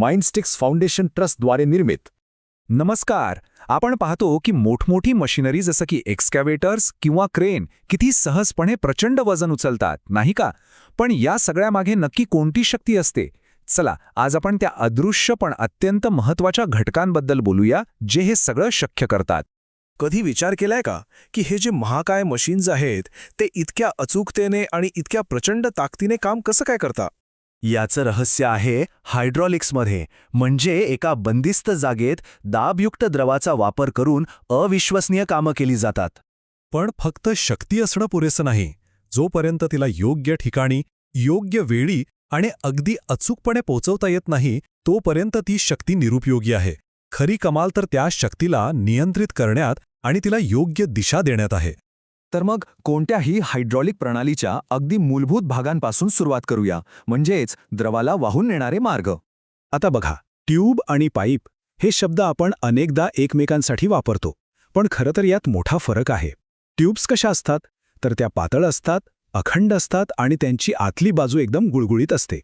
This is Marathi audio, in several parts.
माइंडस्टिक्स फाउंडेशन ट्रस्टद्वारे निर्मित. नमस्कार. आपण पाहतो की मोठमोठी मशिनरी जसं की एक्स्कॅव्हेटर्स किंवा क्रेन किती सहजपणे प्रचंड वजन उचलतात, नाही का? पण या सगळ्यामागे नक्की कोणती शक्ती असते? चला, आज आपण त्या अदृश्य पण अत्यंत महत्त्वाच्या घटकांबद्दल बोलूया, जे हे सगळं शक्य करतात. कधी विचार केलाय का की हे जे महाकाय मशीन्स आहेत ते इतक्या अचूकतेने आणि इतक्या प्रचंड ताकदीने काम कसं काय करतात? याचं रहस्य आहे हायड्रॉलिक्समध्ये. म्हणजे एका बंदिस्त जागेत दाबयुक्त द्रवाचा वापर करून अविश्वसनीय कामं केली जातात. पण फक्त शक्ती असणं पुरेसं नाही. जोपर्यंत तिला योग्य ठिकाणी, योग्य वेळी आणि अगदी अचूकपणे पोहोचवता येत नाही, तोपर्यंत ती शक्ती निरुपयोगी आहे. खरी कमाल तर त्या शक्तीला नियंत्रित करण्यात आणि तिला योग्य दिशा देण्यात आहे. तर मग कोणत्याही हायड्रॉलिक प्रणालीच्या अगदी मूलभूत भागांपासून सुरुवात करूया, म्हणजेच द्रवाला वाहून नेणारे मार्ग. आता बघा, ट्यूब आणि पाईप हे शब्द आपण अनेकदा एकमेकांसाठी वापरतो, पण खरं तर यात मोठा फरक आहे. ट्यूब्स कशा असतात? तर त्या पातळ असतात, अखंड असतात आणि त्यांची आतली बाजू एकदम गुळगुळीत असते.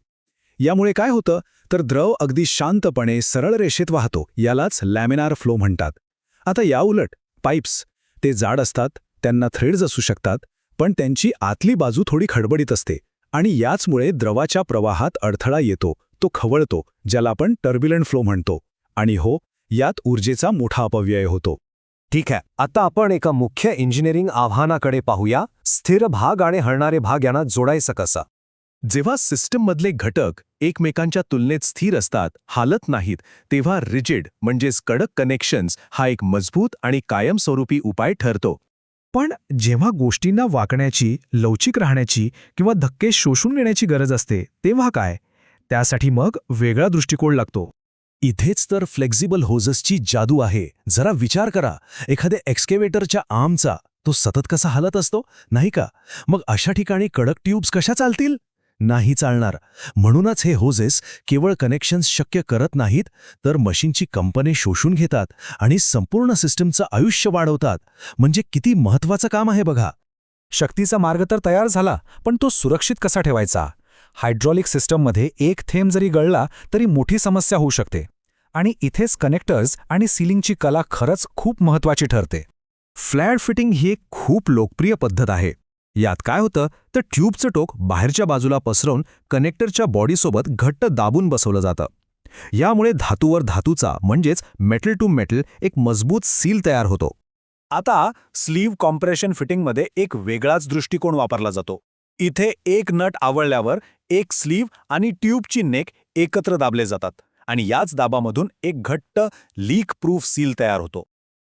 यामुळे काय होतं तर द्रव अगदी शांतपणे सरळ रेषेत वाहतो. यालाच लॅमिनार फ्लो म्हणतात. आता याउलट पाईप्स ते जाड असतात, त्यांना थ्रेड्स असू शकतात, पण त्यांची आतली बाजू थोडी खडबडीत असते आणि याचमुळे द्रवाच्या प्रवाहात अडथळा येतो, तो खवळतो, ज्याला आपण टर्ब्युलंट फ्लो म्हणतो. आणि हो, यात ऊर्जेचा मोठा अपव्यय होतो. ठीक आहे, आता आपण एका मुख्य इंजिनिअरिंग आव्हानाकडे पाहूया. स्थिर भाग आणि हलणारे भाग यांना जोडायचं कसं? जेव्हा सिस्टममधले घटक एकमेकांच्या तुलनेत स्थिर असतात, हालत नाहीत, तेव्हा रिजिड म्हणजेच कडक कनेक्शन्स हा एक मजबूत आणि कायमस्वरूपी उपाय ठरतो. पण जेव्हा गोष्टींना वाकण्याची, लवचिक राहण्याची किंवा धक्के शोषून घेण्याची गरज असते, तेव्हा काय? त्यासाठी मग वेगळा दृष्टिकोन लागतो. इथेच तर फ्लेक्झिबल होजेसची जादू आहे. जरा विचार करा, एखाद्या एक्स्कॅव्हेटरच्या आर्मचा तो सतत कसा हलत असतो, नाही का? मग अशा ठिकाणी कडक ट्यूब्स कशा चालतील? नाही चालणार. म्हणूनच हे होजेस केवळ कनेक्शन्स शक्य करत नाहीत, तर मशीनची कंपने शोषून घेतात आणि संपूर्ण सिस्टमचं आयुष्य वाढवतात. म्हणजे किती महत्त्वाचं काम आहे बघा. शक्तीचा मार्ग तर तयार झाला, पण तो सुरक्षित कसा ठेवायचा? हायड्रॉलिक सिस्टममध्ये एक थेंब जरी गळला तरी मोठी समस्या होऊ शकते. आणि इथेच कनेक्टर्स आणि सीलिंगची कला खरंच खूप महत्त्वाची ठरते. फ्लॅट फिटिंग ही एक खूप लोकप्रिय पद्धत आहे. यात काय होतं तर ट्यूबचं टोक बाहेरच्या बाजूला पसरवून कनेक्टरच्या बॉडीसोबत घट्ट दाबून बसवलं जातं. यामुळे धातूवर धातूचा म्हणजेच मेटल टू मेटल एक मजबूत सील तयार होतो. आता स्लीव्ह कॉम्प्रेशन फिटिंगमध्ये एक वेगळाच दृष्टिकोन वापरला जातो. इथे एक नट आवळल्यावर एक स्लीव्ह आणि ट्यूबची नेक एकत्र दाबले जातात आणि याच दाबामधून एक घट्ट लीक प्रूफ सील तयार होतो.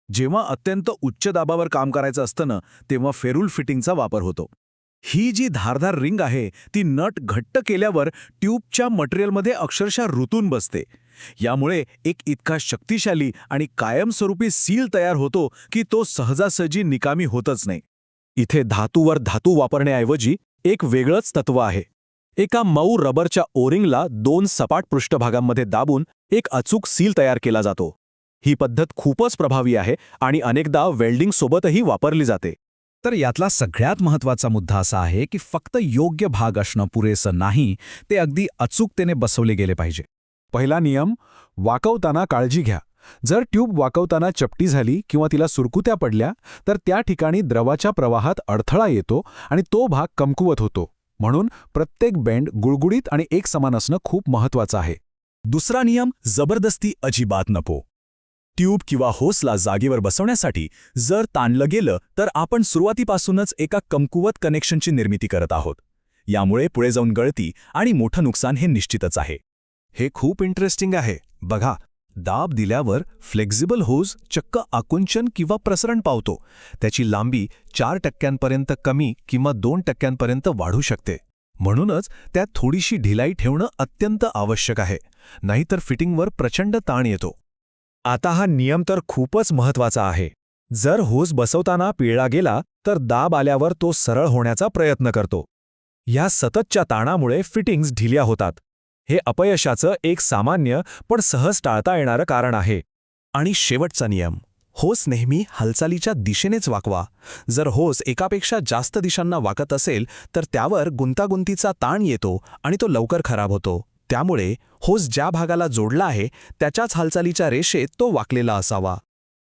जेव्हा अत्यंत उच्च दाबावर काम करायचं असतं ना, तेव्हा फेरूल फिटिंगचा वापर होतो. ही जी धारदार रिंग आहे ती नट घट्ट केल्यावर ट्यूबच्या मटेरियलमध्ये अक्षरशः रुतून बसते. यामुळे एक इतका शक्तिशाली आणि कायमस्वरूपी सील तयार होतो की तो सहजासहजी निकामी होतच नाही. इथे धातूवर धातू वापरण्याऐवजी एक वेगळंच तत्व आहे. एका मऊ रबरच्या ओरिंगला दोन सपाट पृष्ठभागांमध्ये दाबून एक अचूक सील तयार केला जातो. ही पद्धत खूपच प्रभावी आहे आणि अनेकदा वेल्डिंगसोबतही वापरली जाते. तर यातला सगळ्यात महत्त्वाचा मुद्दा असा आहे की फक्त योग्य भाग असणं पुरेसं नाही, ते अगदी अचूकतेने बसवले गेले पाहिजे. पहिला नियम, वाकवताना काळजी घ्या. जर ट्यूब वाकवताना चपटी झाली किंवा तिला सुरकुत्या पडल्या तर त्या ठिकाणी द्रवाच्या प्रवाहात अडथळा येतो आणि तो भाग कमकुवत होतो. म्हणून प्रत्येक बेंड गुळगुळीत आणि एकसमान असणं खूप महत्त्वाचं आहे. दुसरा नियम, जबरदस्ती अजिबात नको. ट्यूब किंवा होसला जागेवर बसवण्यासाठी जर ताणलं गेलं तर आपण सुरुवातीपासूनच एका कमकुवत कनेक्शनची निर्मिती करत आहोत. यामुळे पुढे जाऊन गळती आणि मोठं नुकसान हे निश्चितच आहे. हे खूप इंटरेस्टिंग आहे. बघा, दाब दिल्यावर फ्लेक्झिबल होज चक्क आकुंचन किंवा प्रसरण पावतो. त्याची लांबी 4% कमी किंवा 2% वाढू शकते. म्हणूनच त्यात थोडीशी ढिलाई ठेवणं अत्यंत आवश्यक आहे, नाहीतर फिटिंगवर प्रचंड ताण येतो. आता हा नियम तर खूपच महत्त्वाचा आहे. जर होस बसवताना पिळला गेला तर दाब आल्यावर तो सरळ होण्याचा प्रयत्न करतो. या सततच्या ताणामुळे फिटिंग्स ढिल्या होतात. हे अपयशाचं एक सामान्य पण सहज टाळता येणारं कारण आहे. आणि शेवटचा नियम, होस नेहमी हालचालीच्या दिशेनेच वाकवा. जर होस एकापेक्षा जास्त दिशांना वाकत असेल तर त्यावर गुंतागुंतीचा ताण येतो आणि तो लवकर खराब होतो. त्यामुळे होस ज्या भागाला जोडला आहे त्याच्याच हालचालीच्या रेषेत तो वाकलेला असावा.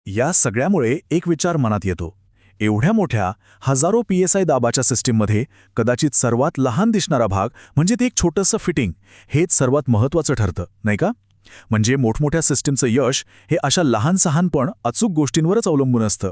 या सगळ्यामुळे एक विचार मनात येतो. एवढ्या मोठ्या हजारो PSI दाबाच्या सिस्टीममध्ये कदाचित सर्वात लहान दिसणारा भाग म्हणजे ते एक छोटंसं फिटिंग हेच सर्वात महत्त्वाचं ठरतं, नाही का? म्हणजे मोठमोठ्या सिस्टीमचं यश हे अशा लहान सहान पण अचूक गोष्टींवरच अवलंबून असतं.